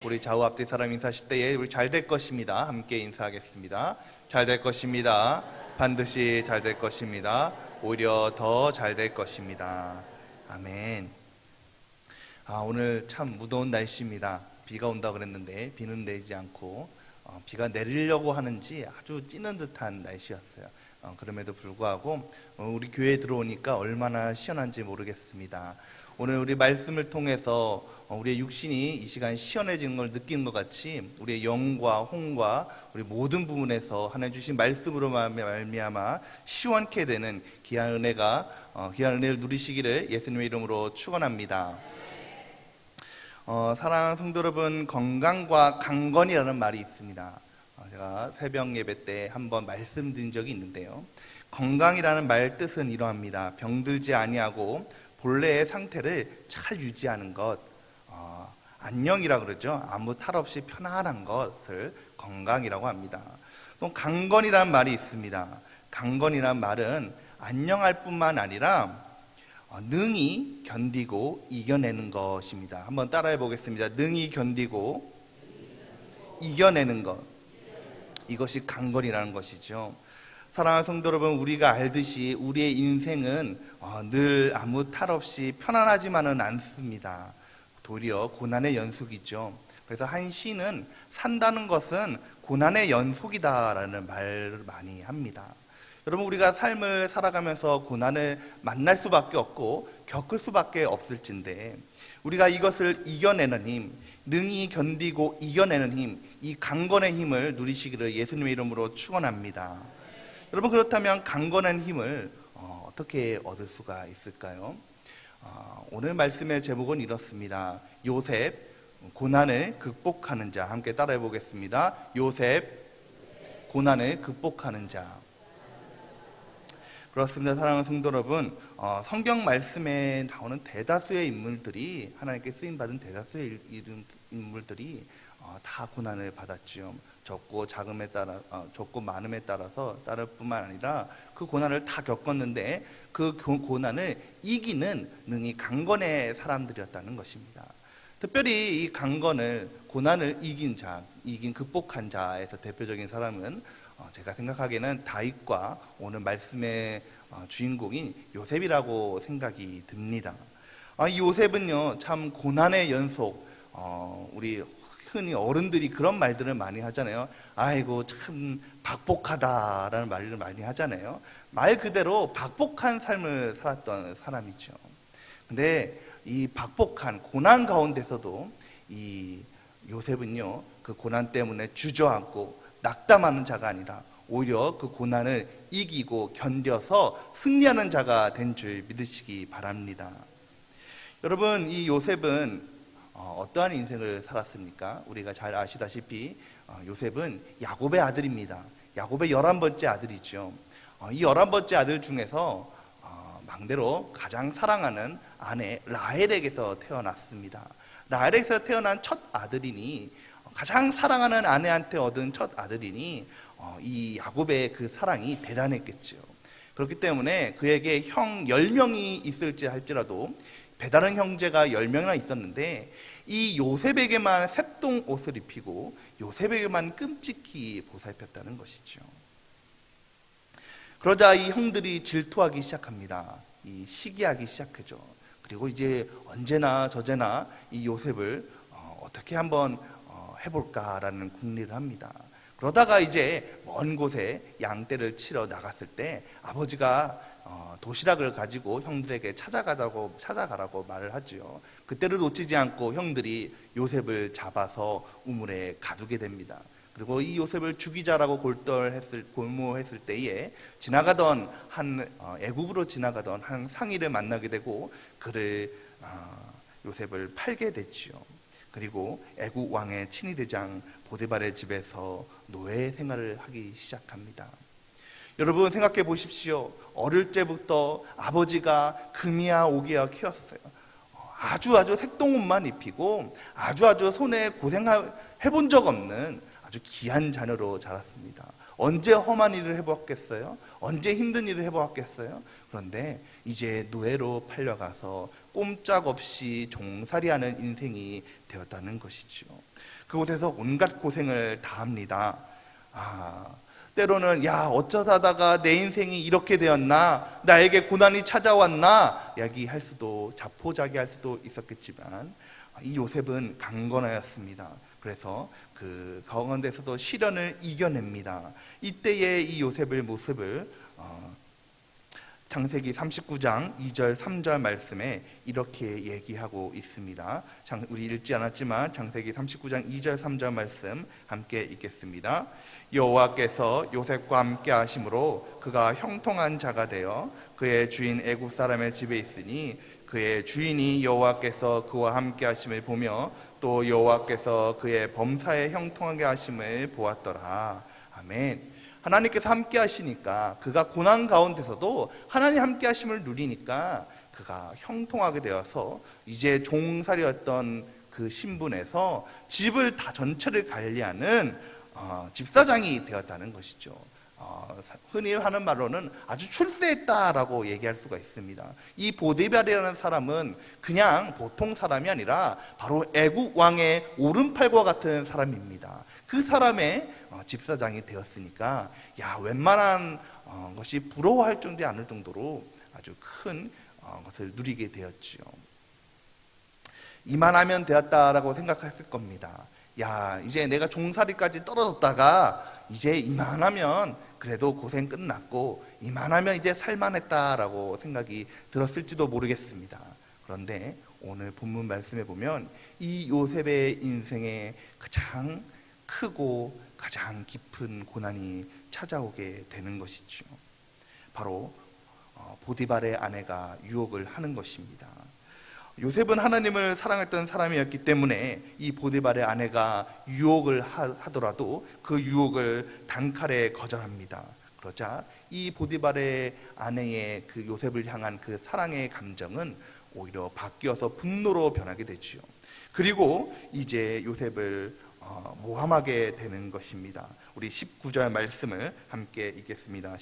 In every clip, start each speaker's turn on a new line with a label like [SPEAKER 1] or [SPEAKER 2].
[SPEAKER 1] 우리 좌우 앞뒤 사람 인사하실 때에 우리 잘 될 것입니다. 함께 인사하겠습니다. 잘 될 것입니다. 반드시 잘 될 것입니다. 오히려 더 잘 될 것입니다. 아멘. 오늘 참 무더운 날씨입니다. 비가 온다고 그랬는데 비는 내리지 않고 비가 내리려고 하는지 아주 찌는 듯한 날씨였어요. 그럼에도 불구하고 우리 교회에 들어오니까 얼마나 시원한지 모르겠습니다. 오늘 우리 말씀을 통해서 우리의 육신이 이 시간 시원해지는 걸 느끼는 것 같이 우리의 영과 혼과 우리 모든 부분에서 하나님 주신 말씀으로 말미암아 시원케 되는 귀한 은혜를 누리시기를 예수님의 이름으로 축원합니다. 사랑하는 성도 여러분, 건강과 강건이라는 말이 있습니다. 제가 새벽 예배 때 한번 말씀드린 적이 있는데요. 건강이라는 말 뜻은 이러합니다. 병들지 아니하고 본래의 상태를 잘 유지하는 것, 안녕이라 그러죠. 아무 탈 없이 편안한 것을 건강이라고 합니다. 또 강건이라는 말이 있습니다. 강건이라는 말은 안녕할 뿐만 아니라 능히 견디고 이겨내는 것입니다. 한번 따라해 보겠습니다. 능히 견디고 이겨내는 것, 이것이 강건이라는 것이죠. 사랑하는 성도 여러분, 우리가 알듯이 우리의 인생은 늘 아무 탈 없이 편안하지만은 않습니다. 도리어 고난의 연속이죠. 그래서 한 시인은 산다는 것은 고난의 연속이다라는 말을 많이 합니다. 여러분, 우리가 삶을 살아가면서 고난을 만날 수밖에 없고 겪을 수밖에 없을진데 우리가 이것을 이겨내는 힘, 능히 견디고 이겨내는 힘, 이 강건의 힘을 누리시기를 예수님의 이름으로 축원합니다. 여러분, 그렇다면 강건한 힘을 어떻게 얻을 수가 있을까요? 오늘 말씀의 제목은 이렇습니다. 요셉, 고난을 극복하는 자. 함께 따라해 보겠습니다. 요셉, 고난을 극복하는 자. 그렇습니다. 사랑하는 성도 여러분, 성경 말씀에 나오는 대다수의 인물들이, 하나님께 쓰임받은 대다수의 인물들이 다 고난을 받았죠. 적고 작음에 따라, 적고 많음에 따라서 따를 뿐만 아니라 그 고난을 다 겪었는데 그 고난을 이기는 능히 강건의 사람들이었다는 것입니다. 특별히 이 고난을 이긴 자, 극복한 자에서 대표적인 사람은 제가 생각하기에는 다윗과 오늘 말씀의 주인공인 요셉이라고 생각이 듭니다. 이 요셉은요, 참 고난의 연속, 우리 흔히 어른들이 그런 말들을 많이 하잖아요. 아이고, 참 박복하다라는 말을 많이 하잖아요. 말 그대로 박복한 삶을 살았던 사람이죠. 근데 이 박복한 고난 가운데서도 이 요셉은요, 그 고난 때문에 주저앉고 낙담하는 자가 아니라 오히려 그 고난을 이기고 견뎌서 승리하는 자가 된 줄 믿으시기 바랍니다. 여러분, 이 요셉은 어떠한 인생을 살았습니까? 우리가 잘 아시다시피 요셉은 야곱의 아들입니다. 야곱의 11번째 아들이죠. 이 11번째 아들 중에서 막내로 가장 사랑하는 아내 라헬에게서 태어났습니다. 라헬에게서 태어난 첫 아들이니, 가장 사랑하는 아내한테 얻은 첫 아들이니 이 야곱의 그 사랑이 대단했겠죠. 그렇기 때문에 그에게 형 10명이 있을지 할지라도 배다른 형제가 10명이나 있었는데 이 요셉에게만 색동 옷을 입히고 요셉에게만 끔찍히 보살폈다는 것이죠. 그러자 이 형들이 질투하기 시작합니다. 이 시기하기 시작하죠. 그리고 이제 언제나 저제나 이 요셉을 어떻게 한번 해볼까라는 궁리를 합니다. 그러다가 이제 먼 곳에 양떼를 치러 나갔을 때 아버지가 도시락을 가지고 형들에게 찾아가라고 말을 하죠. 그때를 놓치지 않고 형들이 요셉을 잡아서 우물에 가두게 됩니다. 그리고 이 요셉을 죽이자라고 골모했을 때에 애굽으로 지나가던 한 상인을 만나게 되고 요셉을 팔게 됐죠. 그리고 애굽 왕의 친위대장 보디발의 집에서 노예 생활을 하기 시작합니다. 여러분, 생각해 보십시오. 어릴 때부터 아버지가 금이야 오기야 키웠어요. 아주 색동옷만 입히고 아주 손에 고생해본 적 없는 아주 귀한 자녀로 자랐습니다. 언제 험한 일을 해보았겠어요? 언제 힘든 일을 해보았겠어요? 그런데 이제 노예로 팔려가서 꼼짝없이 종살이하는 인생이 되었다는 것이죠. 그곳에서 온갖 고생을 다합니다. 때로는 어쩌다가 내 인생이 이렇게 되었나, 나에게 고난이 찾아왔나 야기할 수도, 자포자기할 수도 있었겠지만 이 요셉은 강건하였습니다. 그래서 그 가운데서도 시련을 이겨냅니다. 이때의 이 요셉의 모습을 창세기 39장 2절 3절 말씀에 이렇게 얘기하고 있습니다. 우리 읽지 않았지만 창세기 39장 2절 3절 말씀 함께 읽겠습니다. 여호와께서 요셉과 함께 하심으로 그가 형통한 자가 되어 그의 주인 애굽 사람의 집에 있으니 그의 주인이 여호와께서 그와 함께 하심을 보며 또 여호와께서 그의 범사에 형통하게 하심을 보았더라. 아멘. 하나님께서 함께 하시니까, 그가 고난 가운데서도 하나님 함께 하심을 누리니까 그가 형통하게 되어서 이제 종살이였던 그 신분에서 집을 다 전체를 관리하는 집사장이 되었다는 것이죠. 흔히 하는 말로는 아주 출세했다라고 얘기할 수가 있습니다. 이 보디발이라는 사람은 그냥 보통 사람이 아니라 바로 애국 왕의 오른팔과 같은 사람입니다. 그 사람의 집사장이 되었으니까 웬만한 것이 부러워할 정도지 않을 정도로 아주 큰 것을 누리게 되었지요. 이만하면 되었다라고 생각했을 겁니다. 이제 내가 종살이까지 떨어졌다가 이제 이만하면 그래도 고생 끝났고 이만하면 이제 살만했다라고 생각이 들었을지도 모르겠습니다. 그런데 오늘 본문 말씀에 보면 이 요셉의 인생에 가장 크고 가장 깊은 고난이 찾아오게 되는 것이죠. 바로 보디발의 아내가 유혹을 하는 것입니다. 요셉은 하나님을 사랑했던 사람이었기 때문에 이 보디발의 아내가 유혹을 하더라도 그 유혹을 단칼에 거절합니다. 그러자 이 보디발의 아내의 그 요셉을 향한 그 사랑의 감정은 오히려 바뀌어서 분노로 변하게 되죠. 그리고 이제 요셉을 모함하게 되는 것입니다. 우리 19절 말씀을 함께 읽겠습니다.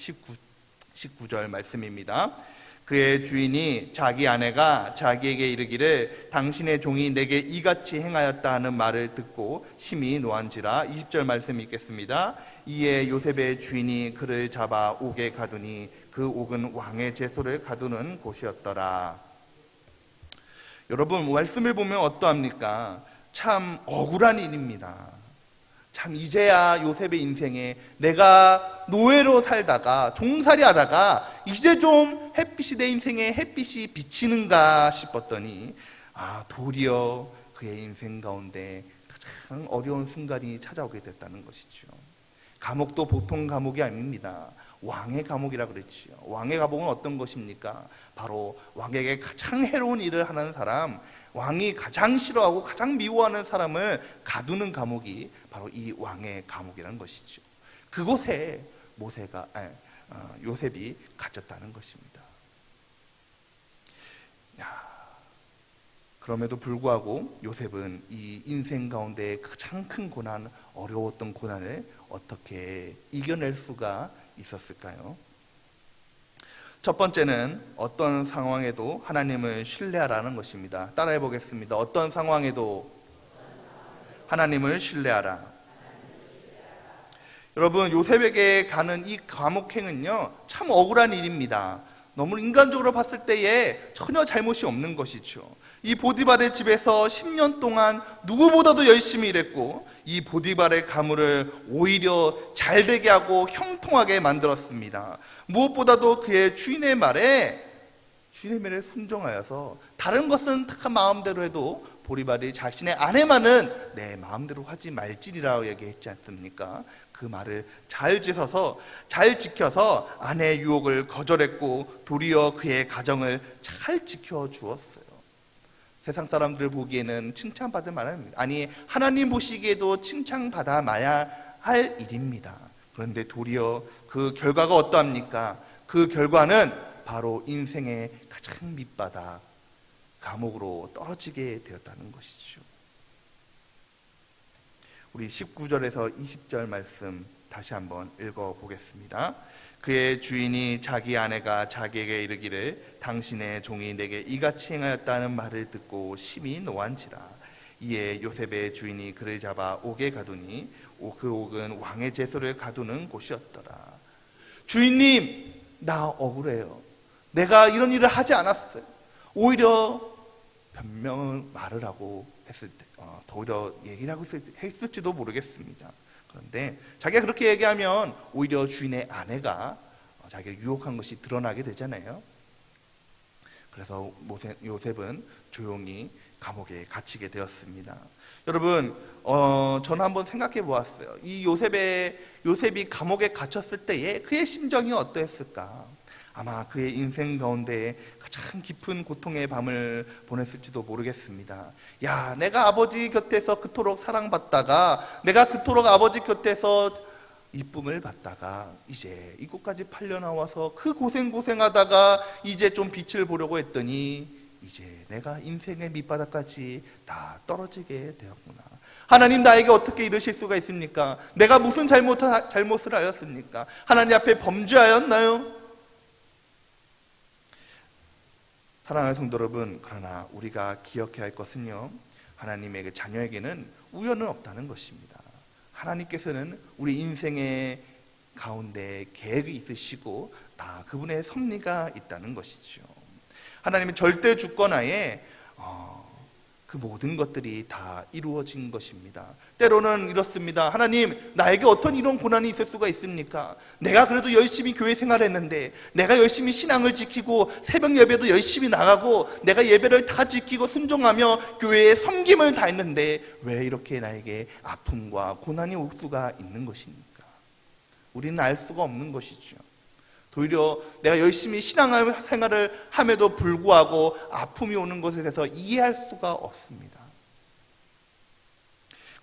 [SPEAKER 1] 19절 말씀입니다. 그의 주인이 자기 아내가 자기에게 이르기를 당신의 종이 내게 이같이 행하였다 하는 말을 듣고 심히 노한지라. 20절 말씀 읽겠습니다. 이에 요셉의 주인이 그를 잡아 옥에 가두니 그 옥은 왕의 제소를 가두는 곳이었더라. 여러분, 말씀을 보면 어떠합니까? 참 억울한 일입니다. 참 이제야 요셉의 인생에 내가 노예로 살다가 종살이 하다가 이제 좀 햇빛이 내 인생에 햇빛이 비치는가 싶었더니 도리어 그의 인생 가운데 가장 어려운 순간이 찾아오게 됐다는 것이죠. 감옥도 보통 감옥이 아닙니다. 왕의 감옥이라 그랬지요. 왕의 감옥은 어떤 것입니까? 바로 왕에게 가장 해로운 일을 하는 사람, 왕이 가장 싫어하고 가장 미워하는 사람을 가두는 감옥이 바로 이 왕의 감옥이라는 것이죠. 그곳에 요셉이 갇혔다는 것입니다. 그럼에도 불구하고 요셉은 이 인생 가운데 가장 큰 고난, 어려웠던 고난을 어떻게 이겨낼 수가 있었을까요? 첫 번째는 어떤 상황에도 하나님을 신뢰하라는 것입니다. 따라해 보겠습니다. 어떤 상황에도 하나님을 신뢰하라. 여러분, 요셉에게 가는 이 감옥행은요 참 억울한 일입니다. 너무 인간적으로 봤을 때에 전혀 잘못이 없는 것이죠. 이 보디발의 집에서 10년 동안 누구보다도 열심히 일했고 이 보디발의 가문을 오히려 잘되게 하고 형통하게 만들었습니다. 무엇보다도 그의 주인의 말에 순종하여서 다른 것은 다 마음대로 해도 보디발이 자신의 아내만은 내 마음대로 하지 말지니라고 얘기했지 않습니까? 그 말을 잘 지켜서 아내의 유혹을 거절했고 도리어 그의 가정을 잘 지켜주었어요. 세상 사람들 보기에는 칭찬받을 만합니다. 아니, 하나님 보시기에도 칭찬받아 마야 할 일입니다. 그런데 도리어 그 결과가 어떠합니까? 그 결과는 바로 인생의 가장 밑바닥 감옥으로 떨어지게 되었다는 것이죠. 우리 19절에서 20절 말씀 다시 한번 읽어보겠습니다. 그의 주인이 자기 아내가 자기에게 이르기를 당신의 종이 내게 이같이 행하였다는 말을 듣고 심히 노한지라. 이에 요셉의 주인이 그를 잡아 옥에 가두니 그 옥은 왕의 제소를 가두는 곳이었더라. 주인님, 나 억울해요. 내가 이런 일을 하지 않았어요. 오히려 변명을 말을 하고 했을 때, 오히려 얘기를 하고 했을지도 모르겠습니다. 그런데 자기가 그렇게 얘기하면 오히려 주인의 아내가 자기를 유혹한 것이 드러나게 되잖아요. 그래서 요셉은 조용히 감옥에 갇히게 되었습니다. 여러분, 저는 한번 생각해 보았어요. 이 요셉이 감옥에 갇혔을 때에 그의 심정이 어떠했을까? 아마 그의 인생 가운데 가장 깊은 고통의 밤을 보냈을지도 모르겠습니다. 야, 내가 아버지 곁에서 그토록 사랑받다가, 내가 그토록 아버지 곁에서 이쁨을 받다가 이제 이곳까지 팔려 나와서 그 고생하다가 이제 좀 빛을 보려고 했더니 이제 내가 인생의 밑바닥까지 다 떨어지게 되었구나. 하나님, 나에게 어떻게 이러실 수가 있습니까? 내가 무슨 잘못을 하였습니까? 하나님 앞에 범죄하였나요? 사랑하는 성도 여러분, 그러나 우리가 기억해야 할 것은요, 하나님의 자녀에게는 우연은 없다는 것입니다. 하나님께서는 우리 인생의 가운데 계획이 있으시고 다 그분의 섭리가 있다는 것이죠. 하나님의 절대 주권하에 그 모든 것들이 다 이루어진 것입니다. 때로는 이렇습니다. 하나님, 나에게 어떤 이런 고난이 있을 수가 있습니까? 내가 그래도 열심히 교회 생활했는데, 내가 열심히 신앙을 지키고 새벽 예배도 열심히 나가고 내가 예배를 다 지키고 순종하며 교회에 섬김을 다 했는데 왜 이렇게 나에게 아픔과 고난이 올 수가 있는 것입니까? 우리는 알 수가 없는 것이죠. 오히려 내가 열심히 신앙생활을 함에도 불구하고 아픔이 오는 것에 대해서 이해할 수가 없습니다.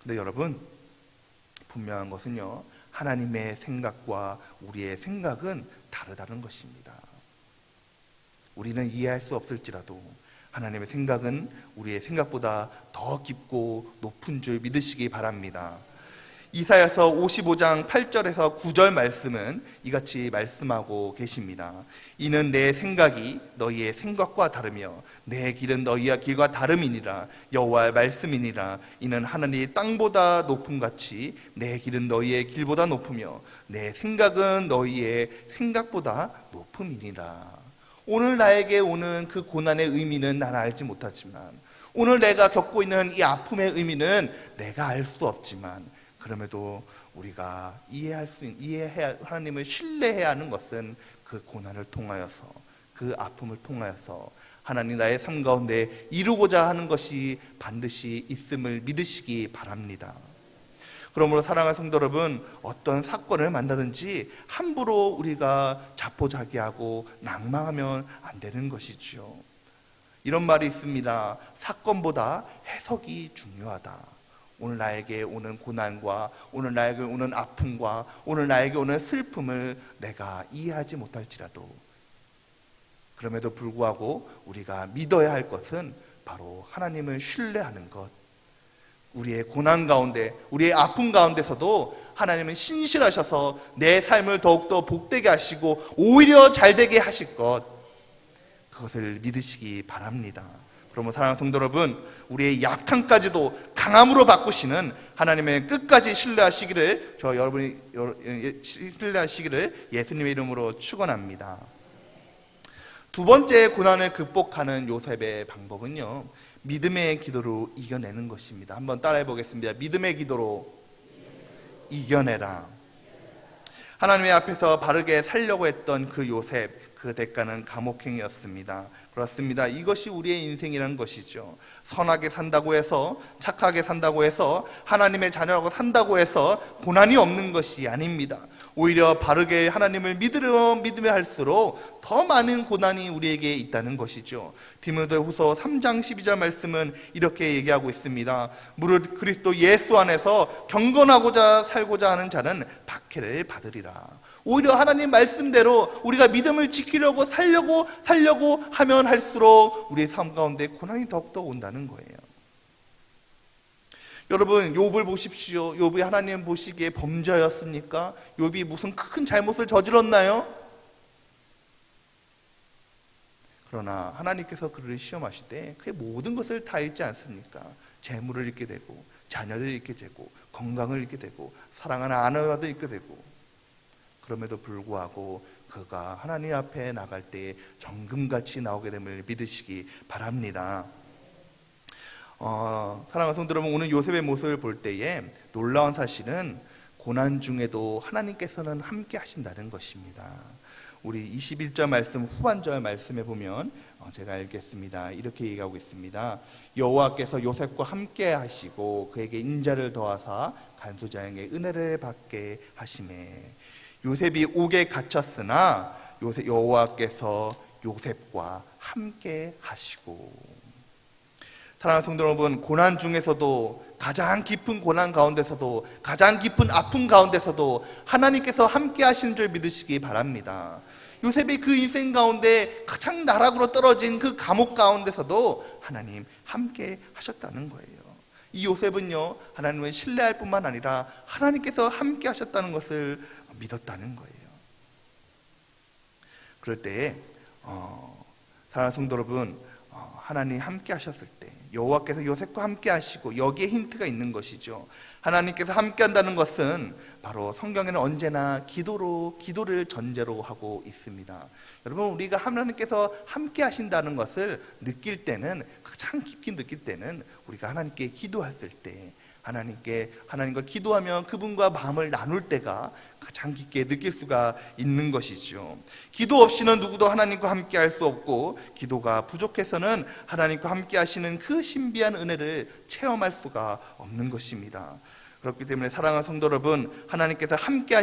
[SPEAKER 1] 근데 여러분, 분명한 것은요, 하나님의 생각과 우리의 생각은 다르다는 것입니다. 우리는 이해할 수 없을지라도 하나님의 생각은 우리의 생각보다 더 깊고 높은 줄 믿으시기 바랍니다. 이사야서 55장 8절에서 9절 말씀은 이같이 말씀하고 계십니다. 이는 내 생각이 너희의 생각과 다르며 내 길은 너희의 길과 다름이니라. 여호와의 말씀이니라. 이는 하늘이 땅보다 높음같이 내 길은 너희의 길보다 높으며 내 생각은 너희의 생각보다 높음이니라. 오늘 나에게 오는 그 고난의 의미는 나는 알지 못하지만, 오늘 내가 겪고 있는 이 아픔의 의미는 내가 알 수 없지만, 그럼에도 우리가 이해해야, 하나님을 신뢰해야 하는 것은 그 고난을 통하여서, 그 아픔을 통하여서 하나님 나의 삶 가운데 이루고자 하는 것이 반드시 있음을 믿으시기 바랍니다. 그러므로 사랑하는 성도 여러분, 어떤 사건을 만나든지 함부로 우리가 자포자기하고 낭망하면 안 되는 것이죠. 이런 말이 있습니다. 사건보다 해석이 중요하다. 오늘 나에게 오는 고난과 오늘 나에게 오는 아픔과 오늘 나에게 오는 슬픔을 내가 이해하지 못할지라도, 그럼에도 불구하고 우리가 믿어야 할 것은 바로 하나님을 신뢰하는 것. 우리의 고난 가운데, 우리의 아픔 가운데서도 하나님은 신실하셔서 내 삶을 더욱더 복되게 하시고 오히려 잘되게 하실 것, 그것을 믿으시기 바랍니다. 그러면 사랑하는 성도 여러분, 우리의 약함까지도 강함으로 바꾸시는 하나님의 끝까지 신뢰하시기를, 여러분이 신뢰하시기를 예수님의 이름으로 축원합니다. 두 번째 고난을 극복하는 요셉의 방법은요, 믿음의 기도로 이겨내는 것입니다. 한번 따라해 보겠습니다. 믿음의 기도로 이겨내라. 하나님의 앞에서 바르게 살려고 했던 그 요셉, 그 대가는 감옥행이었습니다. 그렇습니다. 이것이 우리의 인생이라는 것이죠. 선하게 산다고 해서, 착하게 산다고 해서, 하나님의 자녀라고 산다고 해서 고난이 없는 것이 아닙니다. 오히려 바르게 하나님을 믿으며 할수록 더 많은 고난이 우리에게 있다는 것이죠. 디모데후서 3장 12절 말씀은 이렇게 얘기하고 있습니다. 무릇 그리스도 예수 안에서 경건하고자 살고자 하는 자는 박해를 받으리라. 오히려 하나님 말씀대로 우리가 믿음을 지키려고 살려고 하면 할수록 우리의 삶 가운데 고난이 더욱더 온다는 거예요. 여러분, 욥을 보십시오. 욥이 하나님 보시기에 범죄였습니까? 욥이 무슨 큰 잘못을 저질렀나요? 그러나 하나님께서 그를 시험하실 때 그의 모든 것을 다 잃지 않습니까? 재물을 잃게 되고, 자녀를 잃게 되고, 건강을 잃게 되고, 사랑하는 아내와도 잃게 되고, 그럼에도 불구하고 그가 하나님 앞에 나갈 때에 정금같이 나오게 됨을 믿으시기 바랍니다. 사랑하는 성도 여러분, 오늘 요셉의 모습을 볼 때에 놀라운 사실은 고난 중에도 하나님께서는 함께 하신다는 것입니다. 우리 21절 말씀 후반절 말씀에 보면 제가 읽겠습니다. 이렇게 얘기하고 있습니다. 여호와께서 요셉과 함께 하시고 그에게 인자를 더하사 간수장에게 은혜를 받게 하시매. 요셉이 옥에 갇혔으나 여호와께서 요셉과 함께 하시고. 사랑하는 성도 여러분, 고난 중에서도, 가장 깊은 고난 가운데서도, 가장 깊은 아픔 가운데서도 하나님께서 함께 하시는 줄 믿으시기 바랍니다. 요셉이 그 인생 가운데 가장 나락으로 떨어진 그 감옥 가운데서도 하나님 함께 하셨다는 거예요. 이 요셉은요, 하나님을 신뢰할 뿐만 아니라 하나님께서 함께 하셨다는 것을 믿었다는 거예요. 그럴 때 사랑하는 성도 여러분, 하나님 함께 하셨을 때, 여호와께서 요셉과 함께 하시고, 여기에 힌트가 있는 것이죠. 하나님께서 함께 한다는 것은 바로 성경에는 언제나 기도를 전제로 하고 있습니다. 여러분, 우리가 하나님께서 함께 하신다는 것을 느낄 때는, 가장 깊이 느낄 때는 우리가 하나님께 기도했을 때, 하나님과 기도하며 그분과 마음을 나눌 때가 가장 깊게 느낄 수가 있는 것이죠. 기도 없이는 누구도 하나님과 함께 할 수 없고, 기도가 부족해서는 하나님과 함께 하시는 그 신비한 은혜를 체험할 수가 없는 것입니다. 그렇기 때문에 사랑하는 성도 여러분, 하나님께서 함께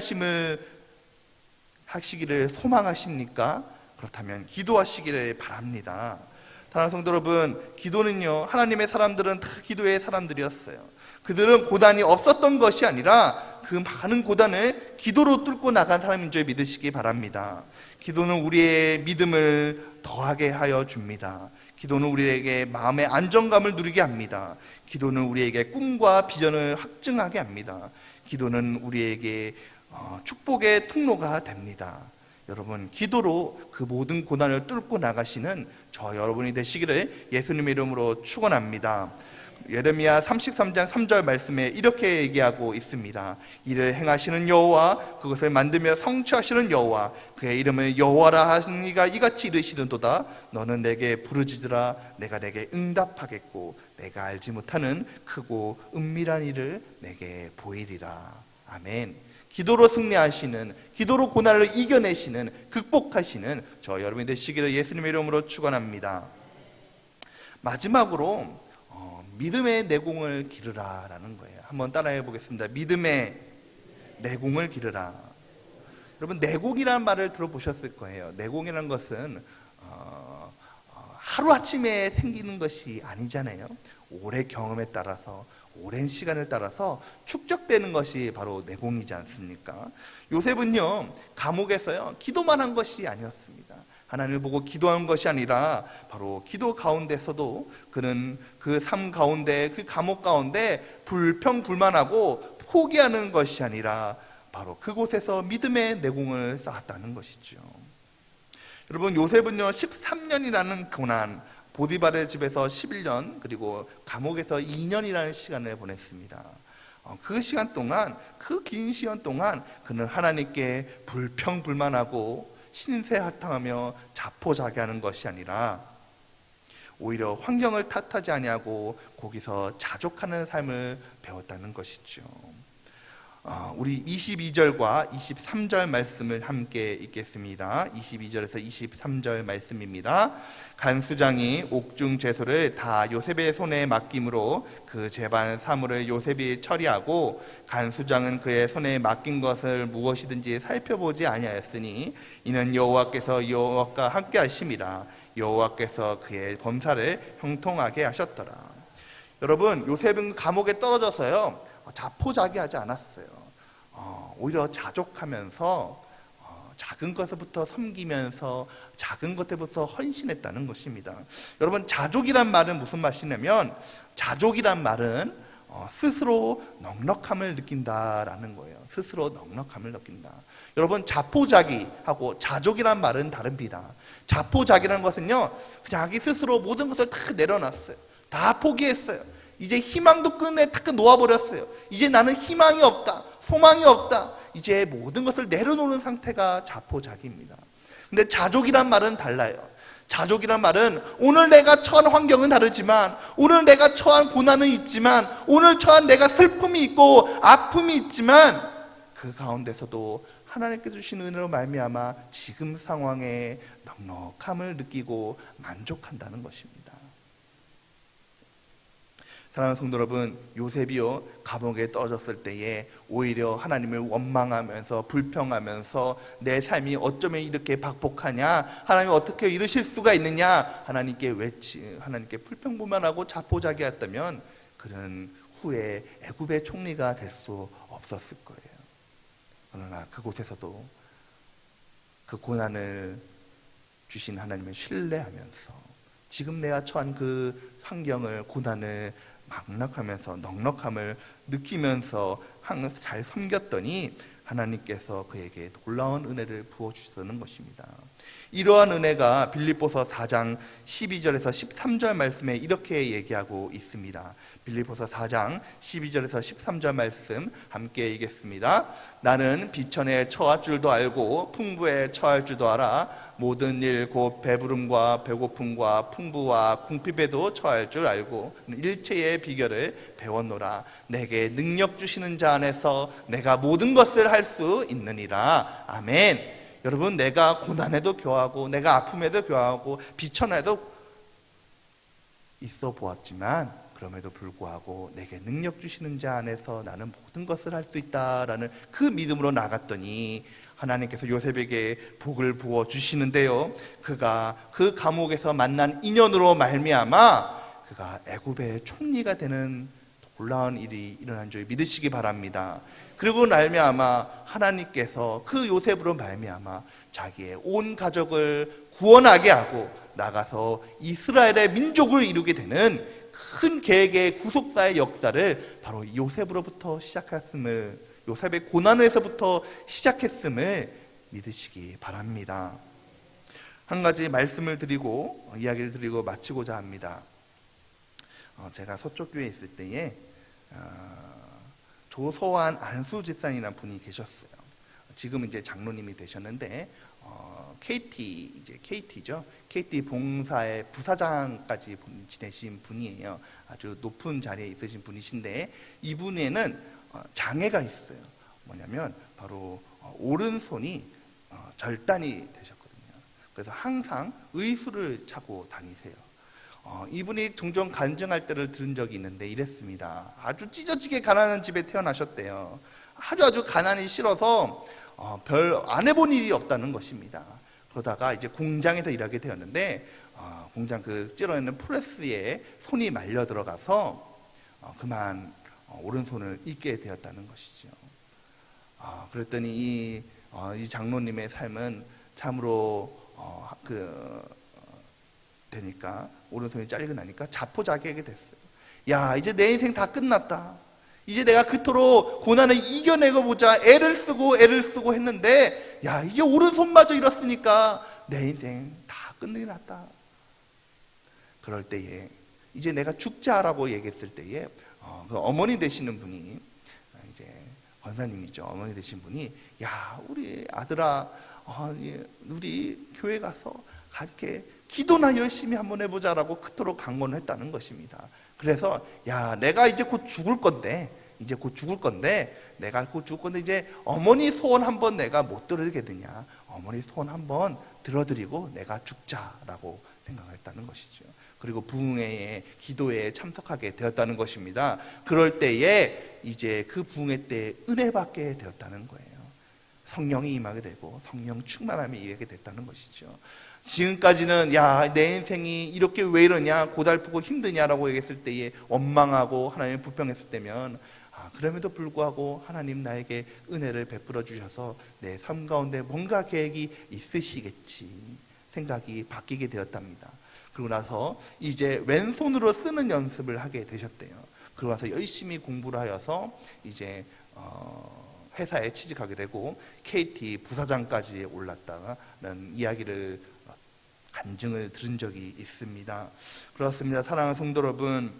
[SPEAKER 1] 하시기를 소망하십니까? 그렇다면 기도하시기를 바랍니다. 사랑하는 성도 여러분, 기도는요, 하나님의 사람들은 다 기도의 사람들이었어요. 그들은 고난이 없었던 것이 아니라 그 많은 고난을 기도로 뚫고 나간 사람인 줄 믿으시기 바랍니다. 기도는 우리의 믿음을 더하게 하여 줍니다. 기도는 우리에게 마음의 안정감을 누리게 합니다. 기도는 우리에게 꿈과 비전을 확증하게 합니다. 기도는 우리에게 축복의 통로가 됩니다. 여러분, 기도로 그 모든 고난을 뚫고 나가시는 저 여러분이 되시기를 예수님의 이름으로 축원합니다. 예레미야 33장 3절 말씀에 이렇게 얘기하고 있습니다. 이를 행하시는 여호와, 그것을 만들며 성취하시는 여호와, 그의 이름을 여호와라 하시는 이가 이같이 이르시는도다. 너는 내게 부르짖으라. 내가 내게 응답하겠고 내가 알지 못하는 크고 은밀한 일을 내게 보이리라. 아멘. 기도로 승리하시는, 기도로 고난을 이겨내시는, 극복하시는 저 여러분이 되시기를 예수님의 이름으로 축원합니다. 마지막으로 믿음의 내공을 기르라 라는 거예요. 한번 따라해 보겠습니다. 믿음의 내공을 기르라. 여러분, 내공이라는 말을 들어보셨을 거예요. 내공이라는 것은 하루아침에 생기는 것이 아니잖아요. 오래 경험에 따라서, 오랜 시간을 따라서 축적되는 것이 바로 내공이지 않습니까? 요셉은요, 감옥에서요, 기도만 한 것이 아니었습니다. 하나님을 보고 기도한 것이 아니라 바로 기도 가운데서도 그는 그 삶 가운데, 그 감옥 가운데 불평불만하고 포기하는 것이 아니라 바로 그곳에서 믿음의 내공을 쌓았다는 것이죠. 여러분, 요셉은요 13년이라는 고난, 보디발의 집에서 11년, 그리고 감옥에서 2년이라는 시간을 보냈습니다. 그 시간 동안, 그 긴 시간 동안 그는 하나님께 불평불만하고 신세하탕하며 자포자기하는 것이 아니라 오히려 환경을 탓하지 아니하고 거기서 자족하는 삶을 배웠다는 것이죠. 우리 22절과 23절 말씀을 함께 읽겠습니다. 22절에서 23절 말씀입니다. 간수장이 옥중 채소를 다 요셉의 손에 맡김으로 그 재반 사물을 요셉이 처리하고, 간수장은 그의 손에 맡긴 것을 무엇이든지 살펴보지 아니하였으니 이는 여호와께서 함께 하심이라. 여호와께서 그의 범사를 형통하게 하셨더라. 여러분, 요셉은 감옥에 떨어져서요 자포자기하지 않았어요. 오히려 자족하면서 작은 것부터 섬기면서 작은 것부터 헌신했다는 것입니다. 여러분, 자족이란 말은 무슨 말이냐면, 자족이란 말은 스스로 넉넉함을 느낀다라는 거예요. 스스로 넉넉함을 느낀다. 여러분, 자포자기하고 자족이란 말은 다릅니다. 자포자기라는 것은요, 자기 스스로 모든 것을 다 내려놨어요. 다 포기했어요. 이제 희망도 끝내 탁 놓아버렸어요. 이제 나는 희망이 없다, 소망이 없다. 이제 모든 것을 내려놓는 상태가 자포자기입니다. 근데 자족이란 말은 달라요. 자족이란 말은 오늘 내가 처한 환경은 다르지만, 오늘 내가 처한 고난은 있지만, 오늘 처한 내가 슬픔이 있고 아픔이 있지만, 그 가운데서도 하나님께 주신 은혜로 말미암아 지금 상황에 넉넉함을 느끼고 만족한다는 것입니다. 사랑하는 성도 여러분, 요셉이요, 감옥에 떨어졌을 때에 오히려 하나님을 원망하면서 불평하면서 내 삶이 어쩌면 이렇게 박복하냐, 하나님 어떻게 이러실 수가 있느냐, 하나님께 불평불만하고 자포자기했다면 그는 후에 애굽의 총리가 될 수 없었을 거예요. 그러나 그곳에서도 그 고난을 주신 하나님을 신뢰하면서 지금 내가 처한 그 환경을, 고난을 망락하면서 넉넉함을 느끼면서 항상 잘 섬겼더니 하나님께서 그에게 놀라운 은혜를 부어주시는 것입니다. 이러한 은혜가 빌립보서 4장 12절에서 13절 말씀에 이렇게 얘기하고 있습니다. 빌립보서 4장 12절에서 13절 말씀 함께 읽겠습니다. 나는 비천에 처할 줄도 알고 풍부에 처할 줄도 알아. 모든 일 곧 배부름과 배고픔과 풍부와 궁핍에도 처할 줄 알고 일체의 비결을 배웠노라. 내게 능력 주시는 자 안에서 내가 모든 것을 할 수 있느니라. 아멘. 여러분, 내가 고난에도 교하고 내가 아픔에도 교하고 비천에도 있어 보았지만 그럼에도 불구하고 내게 능력 주시는 자 안에서 나는 모든 것을 할 수 있다라는 그 믿음으로 나갔더니 하나님께서 요셉에게 복을 부어 주시는데요, 그가 그 감옥에서 만난 인연으로 말미암아 그가 애굽의 총리가 되는 놀라운 일이 일어난 줄 믿으시기 바랍니다. 그리고 말미암아 하나님께서 그 요셉으로 말미암아 자기의 온 가족을 구원하게 하고 나가서 이스라엘의 민족을 이루게 되는 큰 계획의 구속사의 역사를 바로 요셉으로부터 시작했음을, 요셉의 고난에서부터 시작했음을 믿으시기 바랍니다. 한 가지 말씀을 드리고 이야기를 드리고 마치고자 합니다. 제가 서쪽교회에 있을 때에 조서환 안수 집사님이라는 분이 계셨어요. 지금 이제 장로님이 되셨는데 KT죠. KT 봉사의 부사장까지 지내신 분이에요. 아주 높은 자리에 있으신 분이신데 이분에는 장애가 있어요. 뭐냐면 바로 오른손이 절단이 되셨거든요. 그래서 항상 의수를 차고 다니세요. 이분이 종종 간증할 때를 들은 적이 있는데 이랬습니다. 아주 찢어지게 가난한 집에 태어나셨대요. 아주 가난이 싫어서 별 안 해본 일이 없다는 것입니다. 그러다가 이제 공장에서 일하게 되었는데 공장 그 찌러내는 프레스에 손이 말려 들어가서 그만 오른손을 잃게 되었다는 것이죠. 그랬더니 이 장로님의 삶은 참으로 되니까 오른손이 잘리고 나니까 자포자기하게 됐어요. 야, 이제 내 인생 다 끝났다. 이제 내가 그토록 고난을 이겨내고 보자 애를 쓰고 했는데 야, 이제 오른손마저 잃었으니까 내 인생 다 끝내기 났다. 그럴 때에 이제 내가 죽자라고 얘기했을 때에 그 어머니 되시는 분이 이제 권사님이죠. 어머니 되신 분이 야, 우리 아들아, 우리 교회 가서 이렇게 기도나 열심히 한번 해보자라고 그토록 강권을 했다는 것입니다. 그래서 야, 내가 이제 곧 죽을 건데 내가 곧 죽을 건데 이제 어머니 소원 한번 내가 못 들어드리겠느냐, 어머니 소원 한번 들어드리고 내가 죽자라고 생각했다는 것이죠. 그리고 부흥회에 기도회에 참석하게 되었다는 것입니다. 그럴 때에 이제 그 부흥회 때 은혜 받게 되었다는 거예요. 성령이 임하게 되고 성령 충만함이 임하게 됐다는 것이죠. 지금까지는 야, 내 인생이 이렇게 왜 이러냐, 고달프고 힘드냐라고 얘기했을 때에 원망하고 하나님 불평했을 때면 그럼에도 불구하고 하나님 나에게 은혜를 베풀어 주셔서 내 삶 가운데 뭔가 계획이 있으시겠지 생각이 바뀌게 되었답니다. 그러고 나서 이제 왼손으로 쓰는 연습을 하게 되셨대요. 그러고 나서 열심히 공부를 하여서 이제 회사에 취직하게 되고 KT 부사장까지 올랐다는 이야기를 간증을 들은 적이 있습니다. 그렇습니다. 사랑하는 성도 여러분,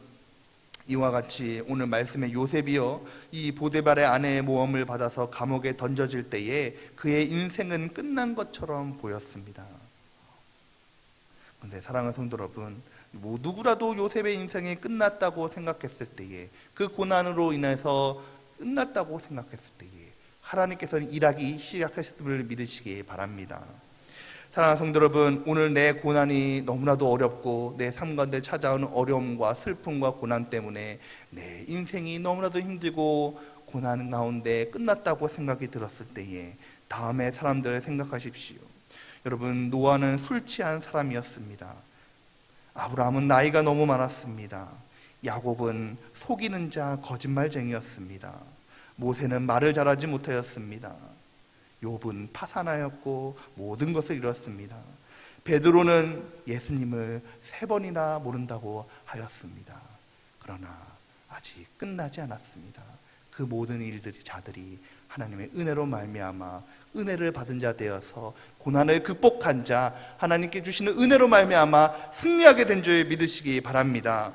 [SPEAKER 1] 이와 같이 오늘 말씀의 요셉이요, 이 보디발의 아내의 모험을 받아서 감옥에 던져질 때에 그의 인생은 끝난 것처럼 보였습니다. 그런데 사랑하는 성도 여러분, 누구라도 요셉의 인생이 끝났다고 생각했을 때에, 그 고난으로 인해서 끝났다고 생각했을 때에 하나님께서는 일하기 시작하셨음을 믿으시기 바랍니다. 사랑하는 성도 여러분, 오늘 내 고난이 너무나도 어렵고 내 삶 가운데 찾아오는 어려움과 슬픔과 고난 때문에 내 인생이 너무나도 힘들고 고난 가운데 끝났다고 생각이 들었을 때에 다음에 사람들을 생각하십시오. 여러분, 노아는 술 취한 사람이었습니다. 아브라함은 나이가 너무 많았습니다. 야곱은 속이는 자, 거짓말쟁이였습니다. 모세는 말을 잘하지 못하였습니다. 욥은 파산하였고 모든 것을 잃었습니다. 베드로는 예수님을 3번이나 모른다고 하였습니다. 그러나 아직 끝나지 않았습니다. 그 모든 자들이 하나님의 은혜로 말미암아 은혜를 받은 자 되어서 고난을 극복한 자, 하나님께 주시는 은혜로 말미암아 승리하게 된 줄 믿으시기 바랍니다.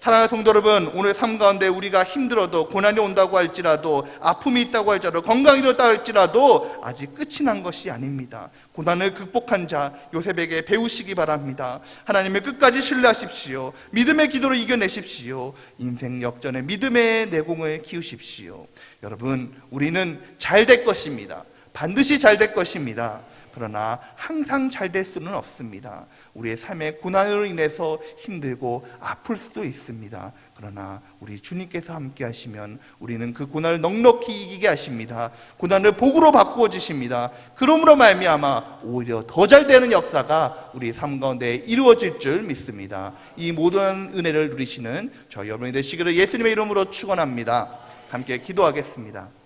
[SPEAKER 1] 사랑하는 성도 여러분, 오늘 삶 가운데 우리가 힘들어도, 고난이 온다고 할지라도, 아픔이 있다고 할지라도, 건강이 잃었다 할지라도 아직 끝이 난 것이 아닙니다. 고난을 극복한 자 요셉에게 배우시기 바랍니다. 하나님을 끝까지 신뢰하십시오. 믿음의 기도로 이겨내십시오. 인생 역전의 믿음의 내공을 키우십시오. 여러분, 우리는 잘 될 것입니다. 반드시 잘 될 것입니다. 그러나 항상 잘 될 수는 없습니다. 우리의 삶의 고난으로 인해서 힘들고 아플 수도 있습니다. 그러나 우리 주님께서 함께 하시면 우리는 그 고난을 넉넉히 이기게 하십니다. 고난을 복으로 바꾸어 주십니다. 그러므로 말미암아 오히려 더 잘 되는 역사가 우리 삶 가운데 이루어질 줄 믿습니다. 이 모든 은혜를 누리시는 저희 여러분이 되시기를 예수님의 이름으로 축원합니다. 함께 기도하겠습니다.